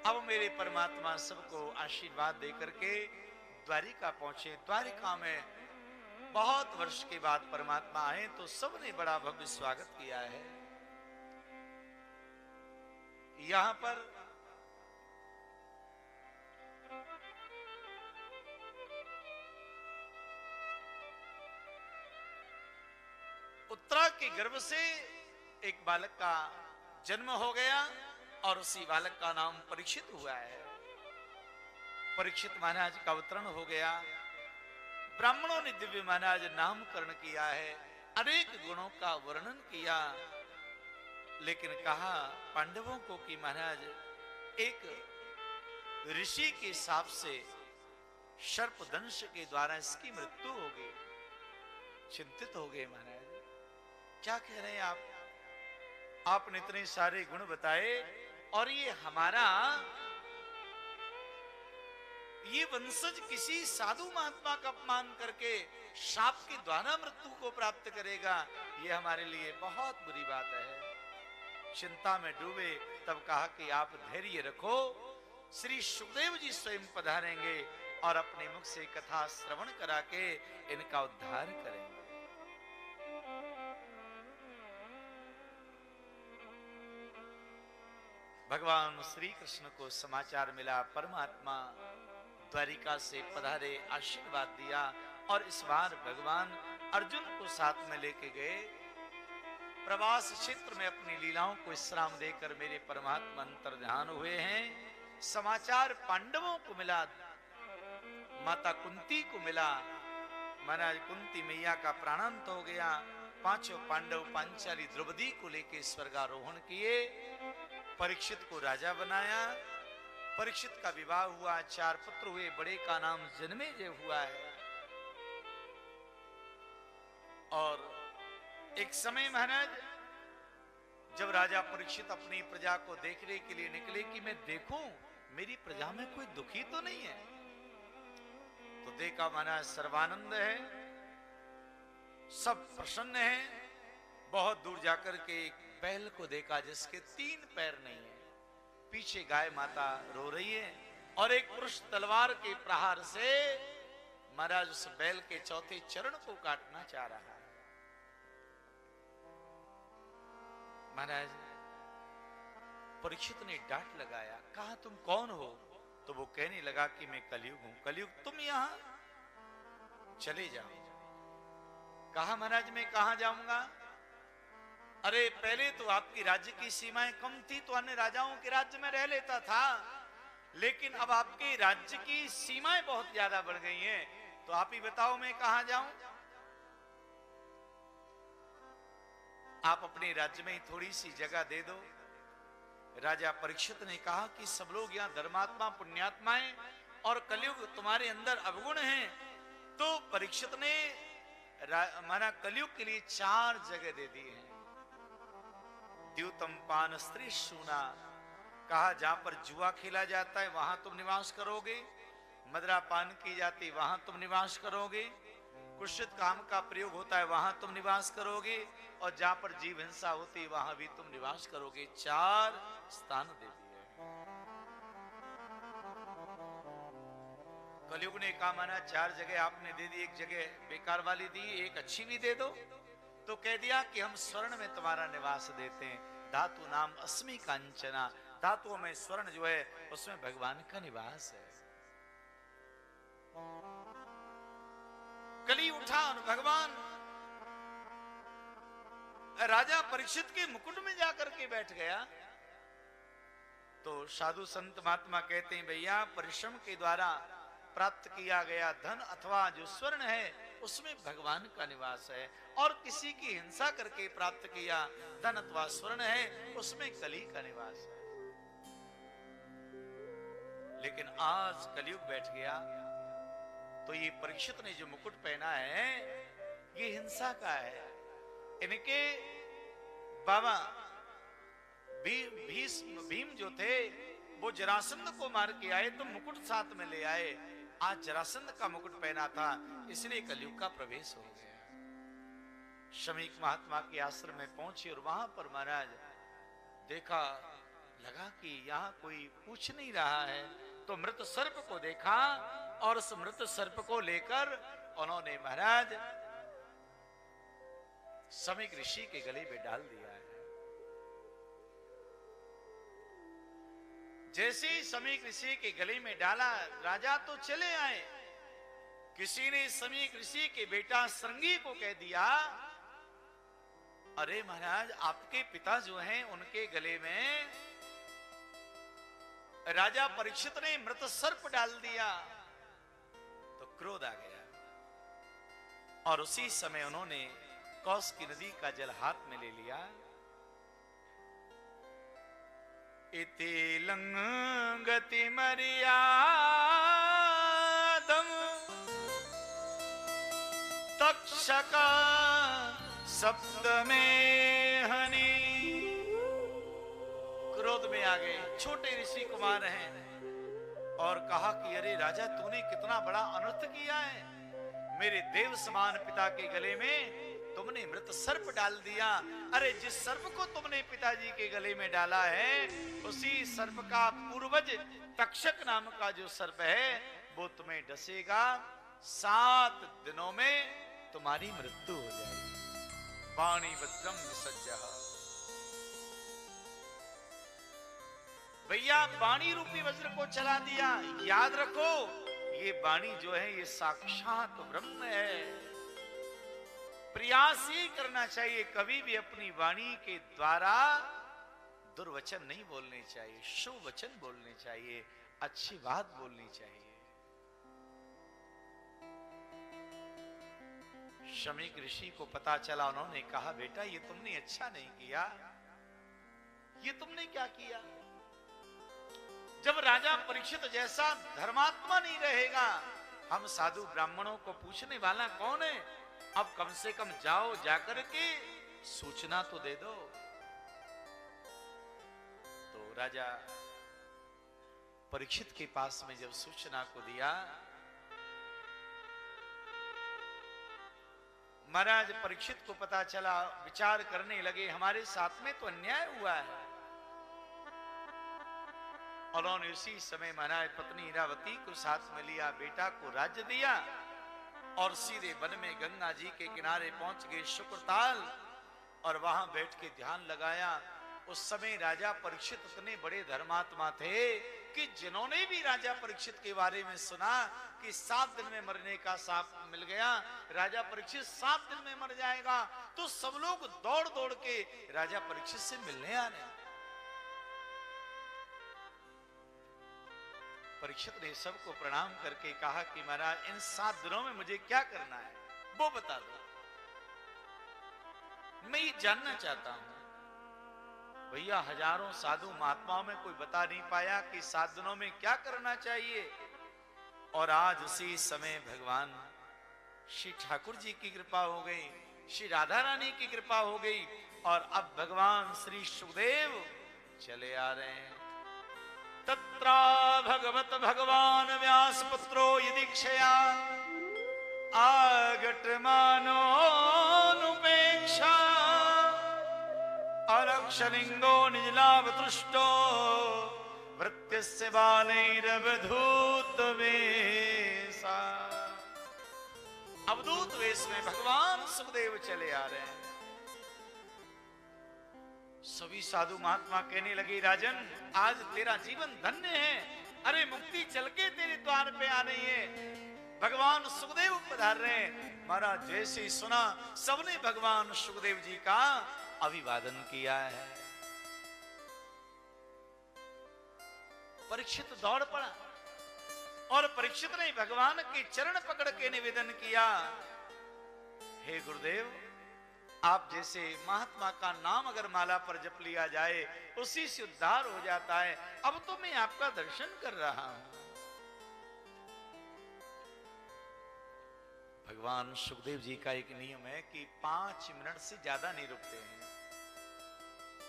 अब मेरे परमात्मा सबको आशीर्वाद दे करके द्वारिका पहुंचे। द्वारिका में बहुत वर्ष के बाद परमात्मा आए तो सबने बड़ा भव्य स्वागत किया है। यहां पर उत्तरा के गर्भ से एक बालक का जन्म हो गया और उसी बालक का नाम परीक्षित हुआ है। परीक्षित महाराज का अवतरण हो गया। ब्राह्मणों ने दिव्य महाराज नामकरण किया है, अनेक गुणों का वर्णन किया, लेकिन कहा पांडवों को कि महाराज एक ऋषि के साप से सर्पदंश के द्वारा इसकी मृत्यु हो गई। चिंतित हो गए महाराज, क्या कह रहे हैं आप? आपने इतने सारे गुण बताए और ये हमारा ये वंशज किसी साधु महात्मा का अपमान करके शाप के द्वारा मृत्यु को प्राप्त करेगा, ये हमारे लिए बहुत बुरी बात है। चिंता में डूबे, तब कहा कि आप धैर्य रखो, श्री सुखदेव जी स्वयं पधारेंगे और अपने मुख से कथा श्रवण करा के इनका उद्धार करेंगे। भगवान श्री कृष्ण को समाचार मिला, परमात्मा द्वारिका से पधारे, आशीर्वाद दिया और इस बार भगवान अर्जुन को साथ में लेके गए। प्रवास क्षेत्र में अपनी लीलाओं को विश्राम देकर मेरे परमात्मा अंतर्ध्यान हुए हैं। समाचार पांडवों को मिला, माता कुंती को मिला। महाराज कुंती मैया का प्राणांत हो गया। पांचों पांडव पांचाली द्रौपदी को लेकर स्वर्गारोहण किए। परीक्षित को राजा बनाया। परीक्षित का विवाह हुआ, 4 पुत्र हुए, बड़े का नाम जन्मेजय हुआ है। और एक समय महाराज जब राजा परीक्षित अपनी प्रजा को देखने के लिए निकले कि मैं देखूं मेरी प्रजा में कोई दुखी तो नहीं है, तो देखा महाराज सर्वानंद है, सब प्रसन्न है। बहुत दूर जाकर के एक बैल को देखा जिसके 3 पैर नहीं है, पीछे गाय माता रो रही है और एक पुरुष तलवार के प्रहार से महाराज उस बैल के चौथे चरण को काटना चाह रहा है। महाराज परीक्षित ने डांट लगाया, कहा तुम कौन हो? तो वो कहने लगा कि मैं कलयुग हूं। कलयुग, तुम यहां चले जाओ। कहा महाराज मैं कहां जाऊंगा? अरे पहले तो आपकी राज्य की सीमाएं कम थी तो अन्य राजाओं के राज्य में रह लेता था, लेकिन अब आपके राज्य की सीमाएं बहुत ज्यादा बढ़ गई हैं, तो आप ही बताओ मैं कहां जाऊं? आप अपने राज्य में थोड़ी सी जगह दे दो। राजा परीक्षित ने कहा कि सब लोग यहाँ धर्मात्मा पुण्यात्मा हैं और कलयुग तुम्हारे अंदर अवगुण हैं। तो परीक्षित ने हमारा कलयुग के लिए 4 जगह दे दी है। द्यूतम पान स्त्री सूना, कहा जहां पर जुआ खेला जाता है वहां तुम निवास करोगे, मदिरा पान की जाती वहां तुम निवास करोगे, कुत्सित काम का प्रयोग होता है वहां तुम निवास करोगे, और जहां पर जीव हिंसा होती है वहां भी तुम निवास करोगे। 4 स्थान दे दिए। कलयुग ने कहा माना 4 जगह आपने दे दी, एक जगह बेकार वाली दी, एक अच्छी भी दे दो। तो कह दिया कि हम स्वर्ण में तुम्हारा निवास देते हैं। धातु नाम अस्मि कांचना, धातुओं में स्वर्ण जो है उसमें भगवान का निवास है। कली उठा और भगवान राजा परीक्षित के मुकुट में जाकर के बैठ गया। तो साधु संत महात्मा कहते हैं भैया परिश्रम के द्वारा प्राप्त किया गया धन अथवा जो स्वर्ण है उसमें भगवान का निवास है, और किसी की हिंसा करके प्राप्त किया धन अथवा स्वर्ण है उसमें कली का निवास है। लेकिन आज कलयुग बैठ गया तो ये परीक्षित ने जो मुकुट पहना है ये हिंसा का है। इनके बाबा भीम जो थे वो जरासंध को मार के आए तो मुकुट साथ में ले आए। आज जरासंध का मुकुट पहना था इसलिए कलयुग का प्रवेश हो गया। शमीक महात्मा के आश्रम में पहुंचे और वहां पर महाराज देखा लगा कि यहाँ कोई पूछ नहीं रहा है, तो मृत सर्प को देखा और उस मृत सर्प को लेकर उन्होंने महाराज समीक ऋषि के गले में डाल दिया है। जैसे ही समीक ऋषि के गले में डाला, राजा तो चले आए। किसी ने समीक ऋषि के बेटा श्रृंगी को कह दिया, अरे महाराज आपके पिता जो हैं उनके गले में राजा परीक्षित ने मृत सर्प डाल दिया। तो क्रोध आ गया और उसी समय उन्होंने कौश की नदी का जल हाथ में ले लिया। इति लंगति मर्यादम तक्षका शब्द में हनी। क्रोध में आ गए, छोटे ऋषि कुमार हैं, और कहा कि अरे राजा तूने कितना बड़ा अनर्थ किया है। मेरे देव समान पिता के गले में तुमने मृत सर्प डाल दिया। अरे जिस सर्प को तुमने पिताजी के गले में डाला है, उसी सर्प का पूर्वज तक्षक नाम का जो सर्प है वो तुम्हें डसेगा। 7 दिनों में तुम्हारी मृत्यु हो जाएगी। वाणी वज्रम विसज्जः। भैया वाणी रूपी वज्र को चला दिया। याद रखो ये वाणी जो है ये साक्षात ब्रह्म है। प्रयास ही करना चाहिए, कभी भी अपनी वाणी के द्वारा दुर्वचन नहीं बोलने चाहिए, शुभ वचन बोलने चाहिए, अच्छी बात बोलनी चाहिए। शमीक ऋषि को पता चला, उन्होंने कहा बेटा ये तुमने अच्छा नहीं किया। ये तुमने क्या किया? जब राजा परीक्षित जैसा धर्मात्मा नहीं रहेगा, हम साधु ब्राह्मणों को पूछने वाला कौन है? अब कम से कम जाओ, जाकर के सूचना तो दे दो। तो राजा परीक्षित के पास में जब सूचना को दिया, महाराज परीक्षित को पता चला, विचार करने लगे हमारे साथ में तो अन्याय हुआ है। उन्होंने उसी समय महाराज पत्नी इरावती को साथ में लिया, बेटा को राज्य दिया और सीधे वन में गंगा जी के किनारे पहुंच गए शुक्रताल, और वहां बैठ के ध्यान लगाया। उस समय राजा परीक्षित इतने बड़े धर्मात्मा थे कि जिन्होंने भी राजा परीक्षित के बारे में सुना कि 7 दिन में मरने का साप मिल गया, राजा परीक्षित 7 दिन में मर जाएगा, तो सब लोग दौड़ दौड़ के राजा परीक्षित से मिलने आ रहे। परीक्षित ने सबको प्रणाम करके कहा कि महाराज इन 7 दिनों में मुझे क्या करना है वो बता दो, मैं ये जानना चाहता हूं। भैया हजारों साधु महात्माओं में कोई बता नहीं पाया कि 7 दिनों में क्या करना चाहिए। और आज उसी समय भगवान श्री ठाकुर जी की कृपा हो गई, श्री राधा रानी की कृपा हो गई, और अब भगवान श्री सुखदेव चले आ रहे हैं। तत्रा भगवत भगवान व्यास पुत्रो यदीक्षया आगतमानोनुपेक्षा अलक्षलिंगो निजलावतृष्टो वृत्यस्य बालैरवधूत वेशा। अवधूत वेश में भगवान सुखदेव चले आ रहे हैं। सभी साधु महात्मा कहने लगे राजन आज तेरा जीवन धन्य है। अरे मुक्ति चल के तेरे द्वार पे आ रही है, भगवान सुखदेव पधार रहे हैं। महाराज जैसे ही सुना सबने भगवान सुखदेव जी का अभिवादन किया है। परीक्षित दौड़ पड़ा और परीक्षित ने भगवान के चरण पकड़ के निवेदन किया, हे गुरुदेव आप जैसे महात्मा का नाम अगर माला पर जप लिया जाए उसी से उद्धार हो जाता है। अब तो मैं आपका दर्शन कर रहा हूं। भगवान सुखदेव जी का एक नियम है कि 5 मिनट से ज्यादा नहीं रुकते हैं।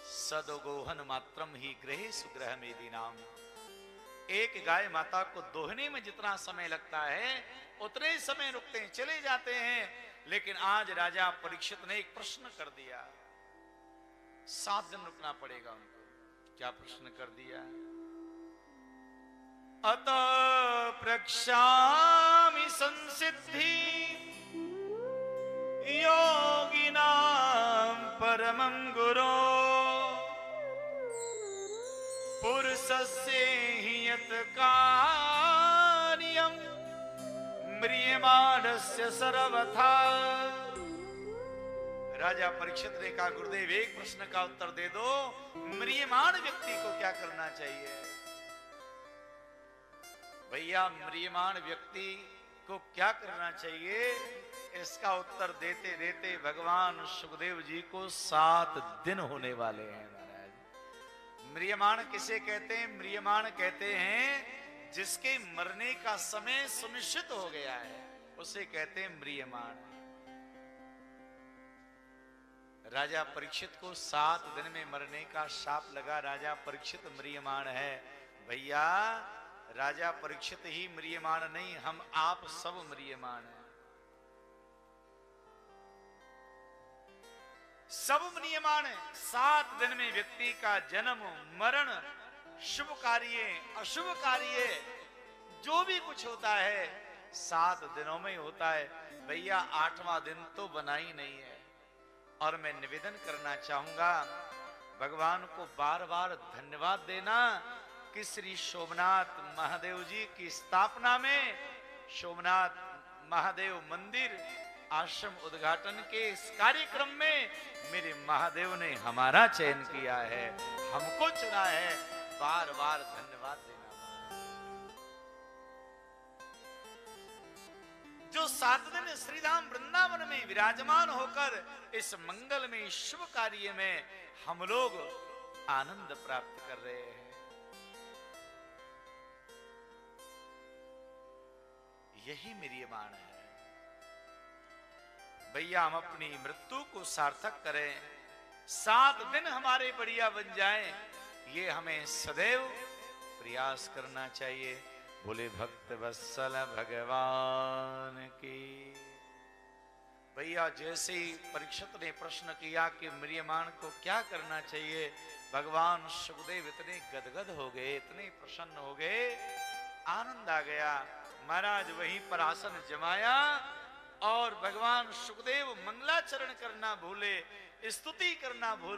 सदोगोहन मात्रम ही गृहे सुग्रह मेदी नाम। एक गाय माता को दोहने में जितना समय लगता है उतने समय रुकते हैं, चले जाते हैं। लेकिन आज राजा परीक्षित ने एक प्रश्न कर दिया, 7 दिन रुकना पड़ेगा उनको। क्या प्रश्न कर दिया? अत प्रक्षामि संसिद्धि योगिनां परमं गुरो पुरुषस्य हि यत् कार्यं म्रियमाणस्य सर्वथा। राजा परीक्षित ने कहा, गुरुदेव एक प्रश्न का उत्तर दे दो, म्रियमाण व्यक्ति को क्या करना चाहिए? भैया म्रियमाण व्यक्ति को क्या करना चाहिए, इसका उत्तर देते देते भगवान सुखदेव जी को 7 दिन होने वाले हैं महाराज। म्रियमाण किसे कहते हैं? म्रियमाण कहते हैं जिसके मरने का समय सुनिश्चित हो गया है, उसे कहते हैं म्रियमाण। राजा परीक्षित को 7 दिन में मरने का शाप लगा। राजा परीक्षित म्रियमाण है। भैया राजा परीक्षित ही म्रियमाण नहीं, हम आप सब म्रियमाण हैं। सब म्रियमाण है। 7 दिन में व्यक्ति का जन्म मरण, शुभ कार्य अशुभ कार्य जो भी कुछ होता है 7 दिनों में होता है। भैया 8वां दिन तो बना ही नहीं है। और मैं निवेदन करना चाहूंगा भगवान को बार बार धन्यवाद देना कि श्री सोमनाथ महादेव जी की स्थापना में सोमनाथ महादेव मंदिर आश्रम उद्घाटन के इस कार्यक्रम में मेरे महादेव ने हमारा चयन किया है, हमको चुना है। बार बार धन्यवाद देना। जो 7 दिन श्रीधाम वृंदावन में विराजमान होकर इस मंगल में शुभ कार्य में हम लोग आनंद प्राप्त कर रहे हैं, यही म्रियमाण है। भैया हम अपनी मृत्यु को सार्थक करें, 7 दिन हमारे बढ़िया बन जाएं, ये हमें सदैव प्रयास करना चाहिए। बोले भक्त वत्सल भगवान की। भैया जैसे ही परीक्षित ने प्रश्न किया कि म्रियमाण को क्या करना चाहिए, भगवान सुखदेव इतने गदगद हो गए, इतने प्रसन्न हो गए, आनंद आ गया। महाराज वहीं पर आसन जमाया और भगवान सुखदेव मंगलाचरण करना भूले, स्तुति करना भूल गए।